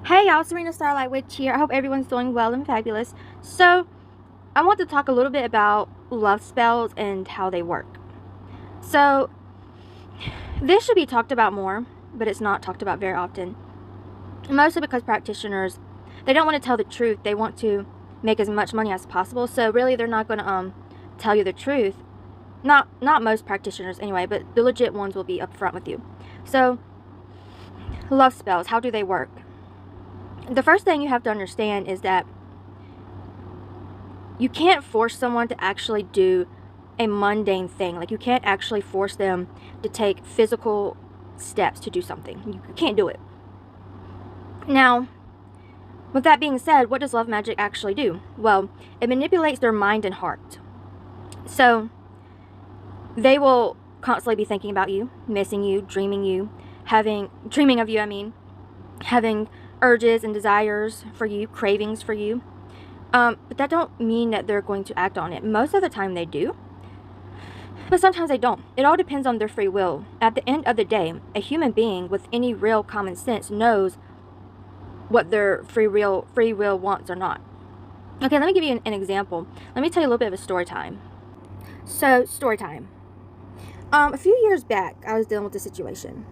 Hey y'all, Serena Starlight Witch here. I hope everyone's doing well and fabulous. So, I want to talk a little bit about love spells and how they work. So, this should be talked about more, but it's not talked about very often. Mostly because practitioners, they don't want to tell the truth. They want to make as much money as possible. So, really, they're not going to tell you the truth. Not most practitioners anyway, but the legit ones will be upfront with you. So, love spells, how do they work? The first thing you have to understand is that you can't force someone to actually do a mundane thing. Like, you can't actually force them to take physical steps to do something. You can't do it. Now, with that being said, what does love magic actually do? Well, it manipulates their mind and heart. So, they will constantly be thinking about you, missing you, dreaming of you, having urges and desires for you, cravings for you. But that don't mean that they're going to act on it. Most of the time they do, but sometimes they don't. It all depends on their free will. At the end of the day, a human being with any real common sense knows what their free will wants or not. Okay, let me give you an example. Let me tell you a little bit of a story time. So, story time. A few years back, I was dealing with a situation.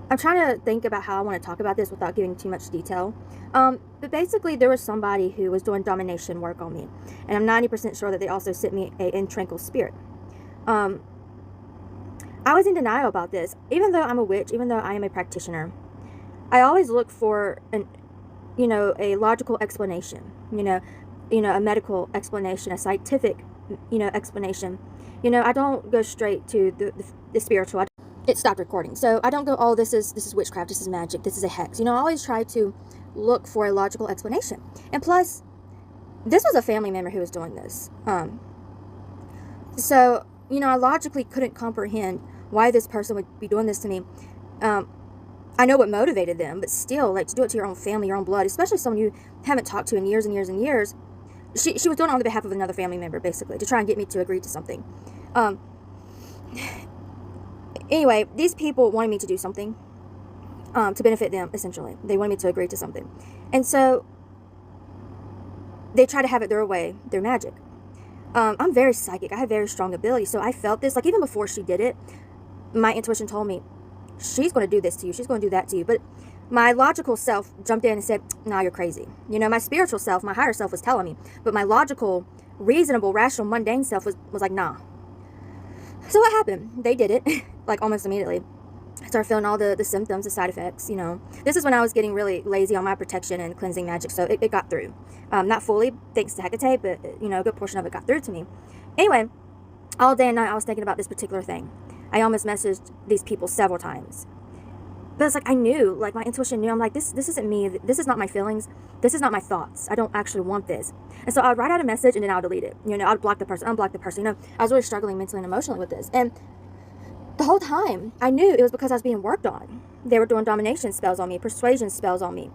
I'm trying to think about how I want to talk about this without giving too much detail. But basically, there was somebody who was doing domination work on me. And I'm 90% sure that they also sent me an intranquil spirit. I was in denial about this. Even though I'm a witch, even though I am a practitioner, I always look for a logical explanation. A medical explanation, a scientific, explanation. I don't go straight to the spiritual. It stopped recording. So I don't go, oh, this is witchcraft, this is magic, this is a hex. I always try to look for a logical explanation. And plus, this was a family member who was doing this. So, I logically couldn't comprehend why this person would be doing this to me. I know what motivated them, but still, like, to do it to your own family, your own blood, especially someone you haven't talked to in years and years and years. She was doing it on the behalf of another family member, basically, to try and get me to agree to something. Anyway, these people wanted me to do something to benefit them, essentially. They wanted me to agree to something. And so they try to have it their way, their magic. I'm very psychic. I have very strong ability. So I felt this, like, even before she did it, my intuition told me, she's going to do this to you. She's going to do that to you. But my logical self jumped in and said, nah, you're crazy. My spiritual self, my higher self was telling me. But my logical, reasonable, rational, mundane self was like, nah. So what happened? They did it, like, almost immediately. I started feeling all the symptoms, the side effects, This is when I was getting really lazy on my protection and cleansing magic, so it got through. Not fully, thanks to Hecate, but, a good portion of it got through to me. Anyway, all day and night I was thinking about this particular thing. I almost messaged these people several times. But it's like, I knew, like, my intuition knew. I'm like, this isn't me. This is not my feelings. This is not my thoughts. I don't actually want this. And so I would write out a message and then I would delete it. I'd block the person, unblock the person. I was really struggling mentally and emotionally with this. And the whole time, I knew it was because I was being worked on. They were doing domination spells on me, persuasion spells on me.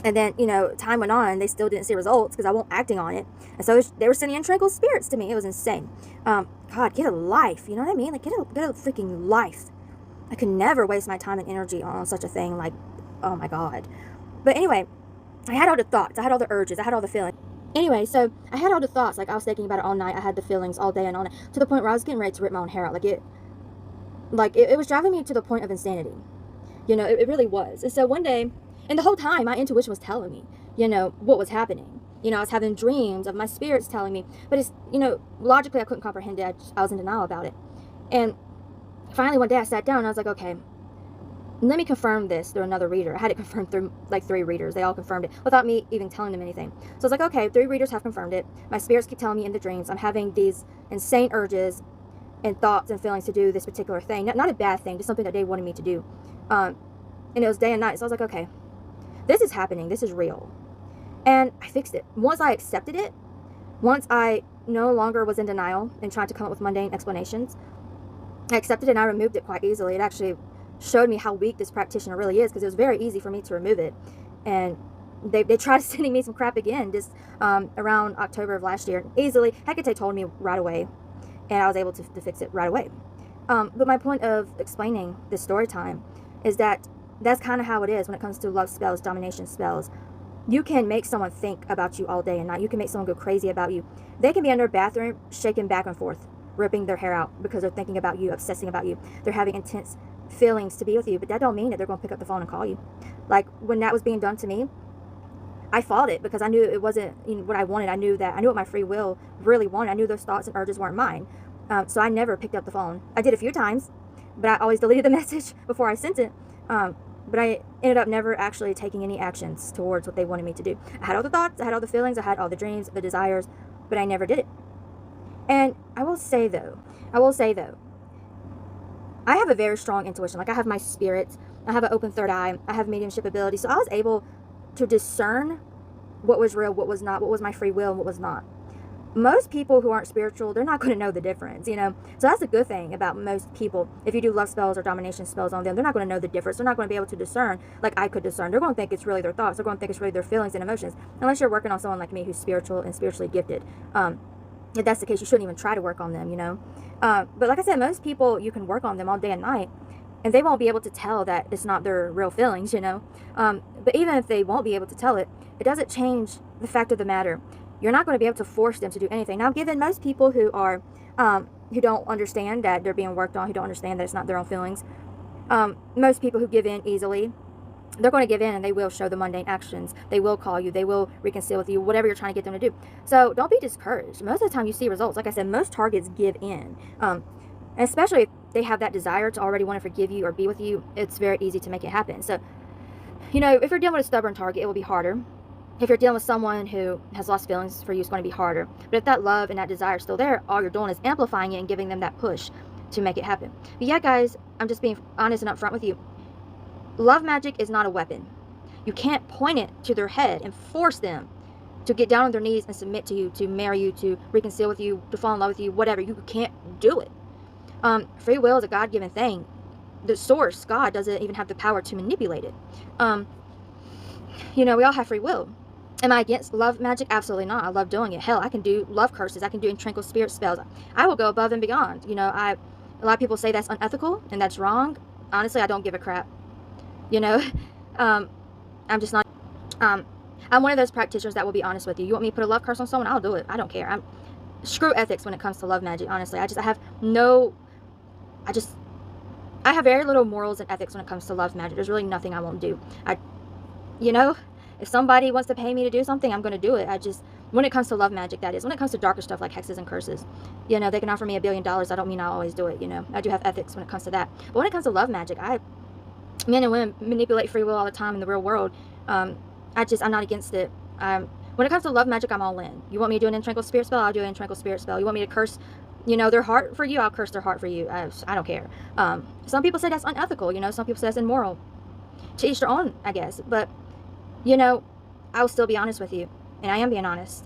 And then, time went on and they still didn't see results because I wasn't acting on it. And so they were sending in tranquil spirits to me. It was insane. God, get a life. You know what I mean? Like, get a freaking life. I could never waste my time and energy on such a thing. Like, oh my God. But anyway, I had all the thoughts. I had all the urges. I had all the feelings. Anyway, so I had all the thoughts. Like, I was thinking about it all night. I had the feelings all day and all night. To the point where I was getting ready to rip my own hair out. It was driving me to the point of insanity. It really was. And so one day, and the whole time, my intuition was telling me, what was happening. I was having dreams of my spirits telling me. But it's, logically I couldn't comprehend it. I was in denial about it. And finally, one day I sat down and I was like, okay, let me confirm this through another reader. I had it confirmed through like 3 readers. They all confirmed it without me even telling them anything. So I was like, okay, 3 readers have confirmed it. My spirits keep telling me in the dreams I'm having these insane urges and thoughts and feelings to do this particular thing. Not a bad thing, just something that they wanted me to do. And it was day and night. So I was like, okay, this is happening. This is real. And I fixed it. Once I accepted it, once I no longer was in denial and trying to come up with mundane explanations, I accepted it and I removed it quite easily. It actually showed me how weak this practitioner really is because it was very easy for me to remove it. And they tried sending me some crap again just around October of last year. Easily. Hecate told me right away. And I was able to fix it right away. But my point of explaining this story time is that that's kind of how it is when it comes to love spells, domination spells. You can make someone think about you all day and night. You can make someone go crazy about you. They can be in their bathroom shaking back and forth, ripping their hair out because they're thinking about you, obsessing about you. They're having intense feelings to be with you, but that don't mean that they're going to pick up the phone and call you. Like when that was being done to me, I fought it because I knew it wasn't what I wanted. I knew what my free will really wanted. I knew those thoughts and urges weren't mine. So I never picked up the phone. I did a few times, but I always deleted the message before I sent it. But I ended up never actually taking any actions towards what they wanted me to do. I had all the thoughts, I had all the feelings, I had all the dreams, the desires, but I never did it. And I will say though, I have a very strong intuition. Like I have my spirit, I have an open third eye, I have mediumship ability. So I was able to discern what was real, what was not, what was my free will, and what was not. Most people who aren't spiritual, they're not going to know the difference, So that's a good thing about most people. If you do love spells or domination spells on them, they're not going to know the difference. They're not going to be able to discern like I could discern. They're going to think it's really their thoughts. They're going to think it's really their feelings and emotions. Unless you're working on someone like me who's spiritual and spiritually gifted. If that's the case, you shouldn't even try to work on them, But like I said, most people, you can work on them all day and night, and they won't be able to tell that it's not their real feelings, But even if they won't be able to tell it, it doesn't change the fact of the matter. You're not going to be able to force them to do anything. Now, given most people who are, who don't understand that they're being worked on, who don't understand that it's not their own feelings, most people who give in easily, they're going to give in and they will show the mundane actions. They will call you. They will reconcile with you, whatever you're trying to get them to do. So don't be discouraged. Most of the time you see results. Like I said, most targets give in. And especially if they have that desire to already want to forgive you or be with you, it's very easy to make it happen. So, if you're dealing with a stubborn target, it will be harder. If you're dealing with someone who has lost feelings for you, it's going to be harder. But if that love and that desire is still there, all you're doing is amplifying it and giving them that push to make it happen. But yeah, guys, I'm just being honest and upfront with you. Love magic is not a weapon. You can't point it to their head and force them to get down on their knees and submit to you, to marry you, to reconcile with you, to fall in love with you, whatever. You can't do it. Free will is a God-given thing. The source, God, doesn't even have the power to manipulate it. We all have free will. Am I against love magic? Absolutely not. I love doing it. Hell, I can do love curses. I can do tranquil spirit spells. I will go above and beyond. A lot of people say that's unethical and that's wrong. Honestly, I don't give a crap. I'm just not. I'm one of those practitioners that will be honest with you. You want me to put a love curse on someone? I'll do it. I don't care. Screw ethics when it comes to love magic. Honestly, I have very little morals and ethics when it comes to love magic. There's really nothing I won't do. If somebody wants to pay me to do something, I'm going to do it. When it comes to love magic, that is. When it comes to darker stuff like hexes and curses, they can offer me $1 billion. I don't mean I'll always do it, I do have ethics when it comes to that. But when it comes to love magic, men and women manipulate free will all the time in the real world. I'm not against it. When it comes to love magic, I'm all in. You want me to do an tranquil spirit spell? I'll do an tranquil spirit spell. You want me to curse, their heart for you? I'll curse their heart for you. I don't care. Some people say that's unethical. Some people say that's immoral. To each their own, I guess. But I will still be honest with you, and I am being honest.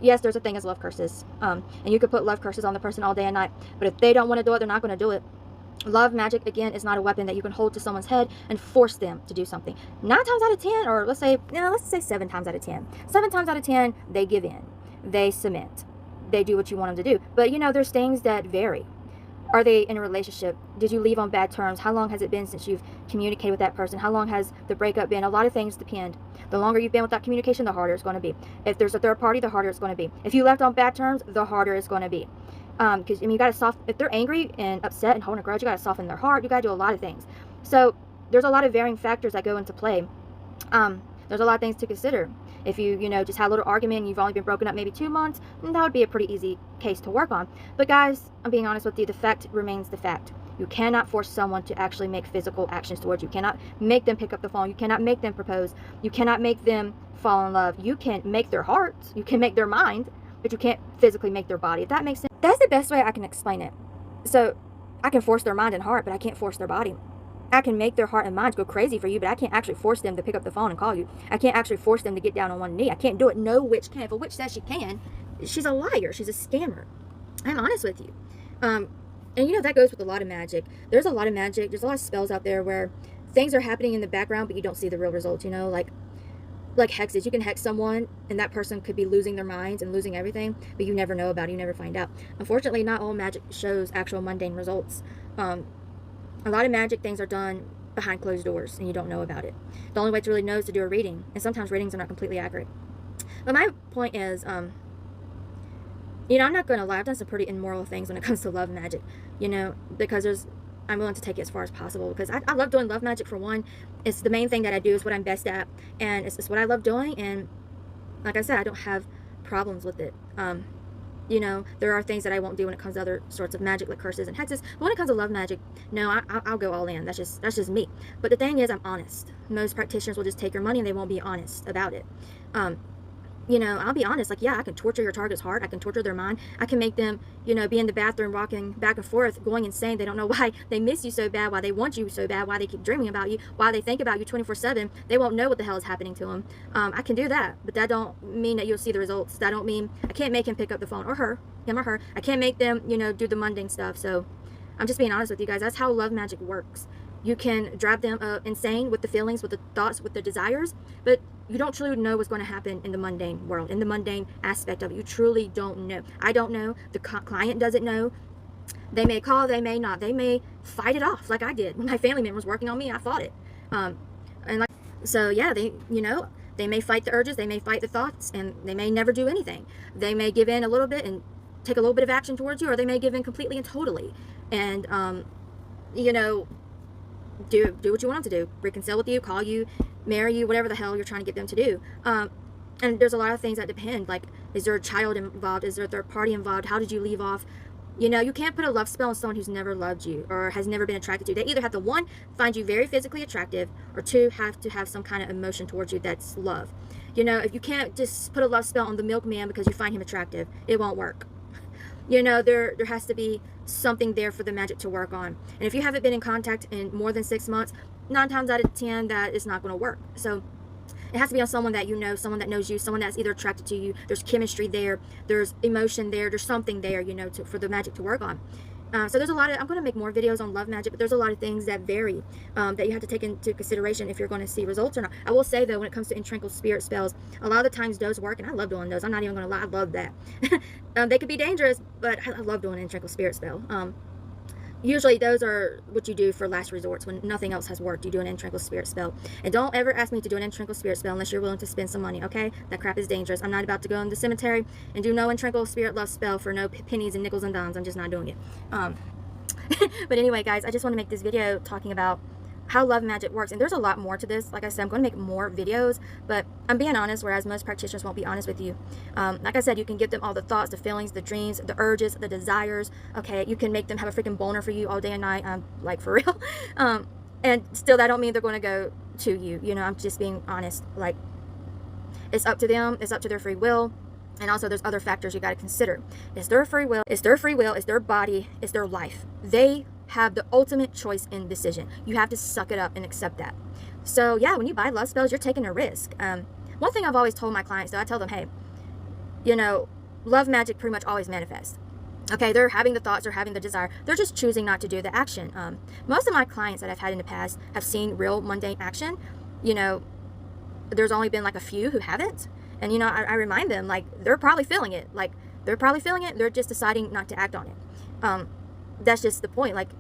Yes, there's a thing as love curses, and you could put love curses on the person all day and night, but if they don't want to do it, they're not going to do it. Love magic, again, is not a weapon that you can hold to someone's head and force them to do something. 9 times out of 10, or let's say 7 times out of 10. 7 times out of 10, they give in. They submit. They do what you want them to do. But, there's things that vary. Are they in a relationship? Did you leave on bad terms? How long has it been since you've communicated with that person? How long has the breakup been? A lot of things depend. The longer you've been without communication, the harder it's going to be. If there's a third party, the harder it's going to be. If you left on bad terms, the harder it's going to be. Because you got to if they're angry and upset and holding a grudge, you got to soften their heart. You got to do a lot of things. So there's a lot of varying factors that go into play. There's a lot of things to consider. If you just had a little argument and you've only been broken up maybe 2 months, that would be a pretty easy case to work on. But guys, I'm being honest with you, the fact remains the fact. You cannot force someone to actually make physical actions towards you. You cannot make them pick up the phone. You cannot make them propose. You cannot make them fall in love. You can make their hearts. You can make their mind, but you can't physically make their body. If that makes sense. That's the best way I can explain it. So I can force their mind and heart, but I can't force their body. I can make their heart and mind go crazy for you, but I can't actually force them to pick up the phone and call you. I can't actually force them to get down on one knee. I can't do it. No witch can. If a witch says she can, she's a liar. She's a scammer. I'm honest with you. And that goes with a lot of magic. There's a lot of magic. There's a lot of spells out there where things are happening in the background, but you don't see the real results, like hexes. You can hex someone and that person could be losing their minds and losing everything, but you never know about it. You never find out. Unfortunately, not all magic shows actual mundane results. A lot of magic things are done behind closed doors and you don't know about it. The only way to really know is to do a reading, and sometimes readings are not completely accurate. But my point is, I'm not going to lie, I've done some pretty immoral things when it comes to love magic, because I'm willing to take it as far as possible, because I love doing love magic. For one, it's the main thing that I do, is what I'm best at, and it's what I love doing, and like I said, I don't have problems with it. There are things that I won't do when it comes to other sorts of magic, like curses and hexes, but when it comes to love magic, no, I'll go all in. That's just me. But the thing is, I'm honest. Most practitioners will just take your money and they won't be honest about it. I'll be honest, like, yeah, I can torture your target's heart, I can torture their mind, I can make them, be in the bathroom rocking back and forth, going insane. They don't know why they miss you so bad, why they want you so bad, why they keep dreaming about you, why they think about you 24/7. They won't know what the hell is happening to them. I can do that, but that don't mean that you'll see the results. That don't mean, I can't make him pick up the phone, or him or her. I can't make them, do the mundane stuff. So I'm just being honest with you guys. That's how love magic works. You can drive them insane with the feelings, with the thoughts, with the desires, but you don't truly know what's going to happen in the mundane world, in the mundane aspect of it. You truly don't know. I don't know. The client doesn't know. They may call, they may not. They may fight it off like I did. When my family member was working on me, I fought it. So yeah, they may fight the urges, they may fight the thoughts, and they may never do anything. They may give in a little bit and take a little bit of action towards you, or they may give in completely and totally. And, do what you want them to do. Reconcile with you, call you, marry you, whatever the hell you're trying to get them to do. And there's a lot of things that depend, like, is there a child involved? Is there a third party involved? How did you leave off? You can't put a love spell on someone who's never loved you or has never been attracted to you. They either have to, one, find you very physically attractive, or two, have to have some kind of emotion towards you that's love. If you can't just put a love spell on the milkman because you find him attractive, it won't work. There has to be something there for the magic to work on. And if you haven't been in contact in more than 6 months, 9 times out of 10, that is not going to work. So it has to be on someone that someone that knows you, someone that's either attracted to you. There's chemistry there, there's emotion there, there's something there, for the magic to work on. So there's a lot of, I'm going to make more videos on love magic, but there's a lot of things that vary, that you have to take into consideration if you're going to see results or not. I will say, though, when it comes to entrankle spirit spells, a lot of the times those work, and I love doing those. I'm not even going to lie, I love that. They could be dangerous, but I love doing an entrankle spirit spell. Usually those are what you do for last resorts when nothing else has worked. You do an entrankle spirit spell. And don't ever ask me to do an entrankle spirit spell unless you're willing to spend some money, okay? That crap is dangerous. I'm not about to go in the cemetery and do no entrankle spirit love spell for no pennies and nickels and dimes. I'm just not doing it. But anyway, guys, I just want to make this video talking about how love magic works, and there's a lot more to this. Like I said, I'm going to make more videos, but I'm being honest, whereas most practitioners won't be honest with you. Like I said, you can give them all the thoughts, the feelings, the dreams, the urges, the desires. Okay, you can make them have a freaking boner for you all day and night, like, for real. And still, that don't mean they're going to go to you. I'm just being honest. Like, it's up to them. It's up to their free will. And also, there's other factors you got to consider. It's their free will. It's their free will. It's their body. It's their life. They have the ultimate choice in decision. You have to suck it up and accept that. So yeah, when you buy love spells, you're taking a risk. One thing I've always told my clients, though, I tell them, hey, love magic pretty much always manifests. Okay, they're having the thoughts, they're having the desire, they're just choosing not to do the action. Most of my clients that I've had in the past have seen real mundane action. There's only been like a few who haven't. And I remind them, like, they're probably feeling it. Like, they're probably feeling it, they're just deciding not to act on it. That's just the point. Like,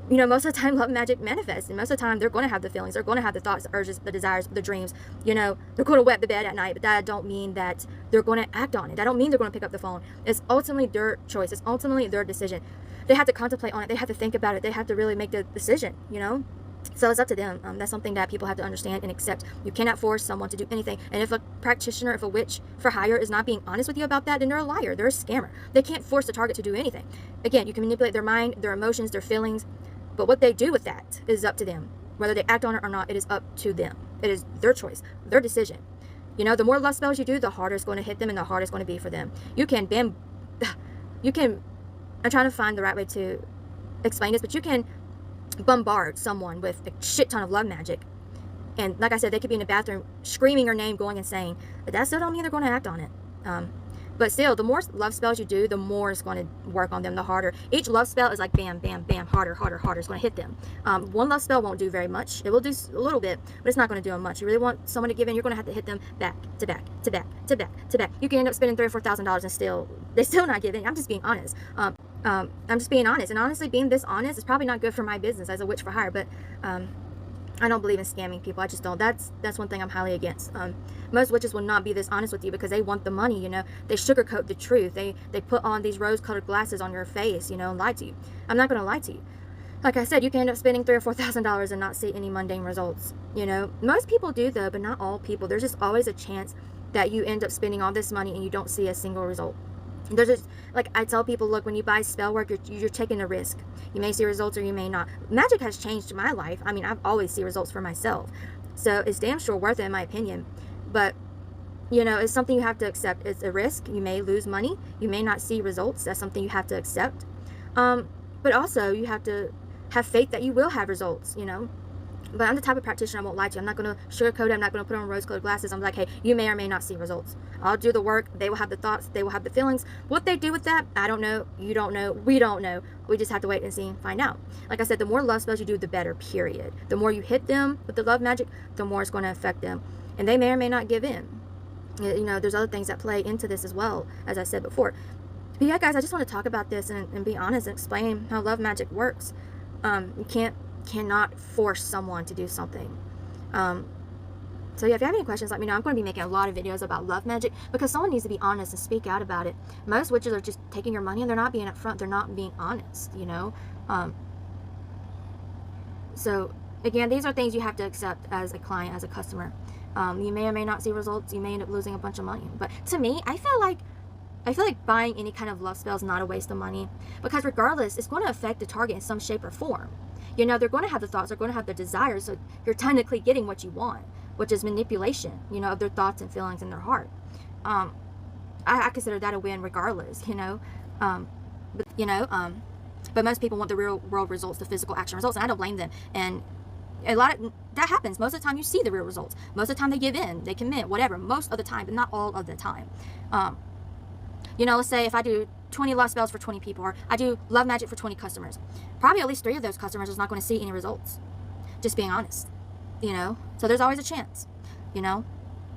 most of the time love magic manifests, and most of the time they're going to have the feelings, they're going to have the thoughts, the urges, the desires, the dreams. They're going to wet the bed at night, but that don't mean that they're going to act on it. That don't mean they're going to pick up the phone. It's ultimately their choice. It's ultimately their decision. They have to contemplate on it. They have to think about it. They have to really make the decision, So it's up to them. That's something that people have to understand and accept. You cannot force someone to do anything. And if a practitioner, if a witch for hire is not being honest with you about that, then they're a liar. They're a scammer. They can't force the target to do anything. Again, you can manipulate their mind, their emotions, their feelings, but what they do with that is up to them. Whether they act on it or not, it is up to them. It is their choice, their decision. The more love spells you do, the harder it's going to hit them and the harder it's going to be for them. I'm trying to find the right way to explain this, but you can bombard someone with a shit ton of love magic, and like I said, they could be in the bathroom screaming your name, going insane, but that still don't mean they're going to act on it. But still, the more love spells you do, the more it's going to work on them, the harder. Each love spell is like bam, bam, bam, harder, harder, harder. It's going to hit them. One love spell won't do very much. It will do a little bit, but it's not going to do much. You really want someone to give in, you're going to have to hit them back to back to back to back to back. You can end up spending $3,000 or $4,000 and they still not giving. I'm just being honest. I'm just being honest, and honestly, being this honest is probably not good for my business as a witch for hire. But I don't believe in scamming people. I just don't. That's one thing I'm highly against. Most witches will not be this honest with you because they want the money. You know, they sugarcoat the truth. They put on these rose-colored glasses on your face. You know, and lie to you. I'm not going to lie to you. Like I said, you can end up spending $3,000 or $4,000 and not see any mundane results. You know, most people do though, but not all people. There's just always a chance that you end up spending all this money and you don't see a single result. There's just, like I tell people, look, when you buy spell work, you're taking a risk. You may see results or you may not. Magic has changed my life. I mean, I've always seen results for myself. So it's damn sure worth it in my opinion. But, you know, it's something you have to accept. It's a risk. You may lose money. You may not see results. That's something you have to accept. But also you have to have faith that you will have results, you know. But I'm the type of practitioner, I won't lie to you. I'm not going to sugarcoat it. I'm not going to put on rose-colored glasses. I'm like, hey, you may or may not see results. I'll do the work. They will have the thoughts. They will have the feelings. What they do with that, I don't know. You don't know. We don't know. We just have to wait and see and find out. Like I said, the more love spells you do, the better, period. The more you hit them with the love magic, the more it's going to affect them. And they may or may not give in. You know, there's other things that play into this as well, as I said before. But yeah, guys, I just want to talk about this and be honest and explain how love magic works. You cannot force someone to do something. So yeah, if you have any questions, let me know. I'm going to be making a lot of videos about love magic because someone needs to be honest and speak out about it. Most witches are just taking your money and they're not being upfront. They're not being honest, you know. So again, these are things you have to accept as a client, as a customer. You may or may not see results. You may end up losing a bunch of money. But to me, I feel like buying any kind of love spell is not a waste of money because regardless, it's going to affect the target in some shape or form. You know, they're going to have the thoughts, they're going to have the desires, so you're technically getting what you want, which is manipulation, you know, of their thoughts and feelings in their heart. I consider that a win regardless, you know. But most people want the real world results, the physical action results, and I don't blame them. And a lot of that happens. Most of the time you see the real results. Most of the time they give in, they commit, whatever. Most of the time, but not all of the time. You know, let's say if I do 20 love spells for 20 people, or I do love magic for 20 customers, probably at least 3 of those customers is not going to see any results. Just being honest, you know. So there's always a chance, you know.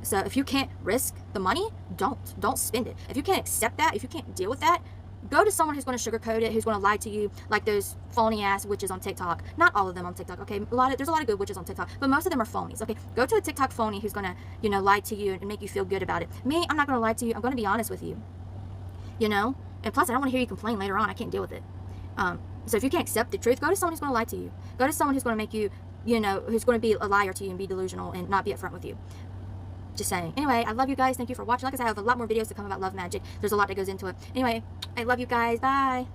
So if you can't risk the money, don't spend it. If you can't accept that, if you can't deal with that, go to someone who's going to sugarcoat it, who's going to lie to you, like those phony ass witches on TikTok. Not all of them on TikTok, okay? There's a lot of good witches on TikTok, but most of them are phonies, okay? Go to a TikTok phony who's going to, you know, lie to you and make you feel good about it. Me, I'm not going to lie to you. I'm going to be honest with you, you know. And plus, I don't want to hear you complain later on. I can't deal with it. So if you can't accept the truth, go to someone who's going to lie to you. Go to someone who's going to make you, you know, who's going to be a liar to you and be delusional and not be upfront with you. Just saying. Anyway, I love you guys. Thank you for watching. Like I said, I have a lot more videos to come about love magic. There's a lot that goes into it. Anyway, I love you guys. Bye.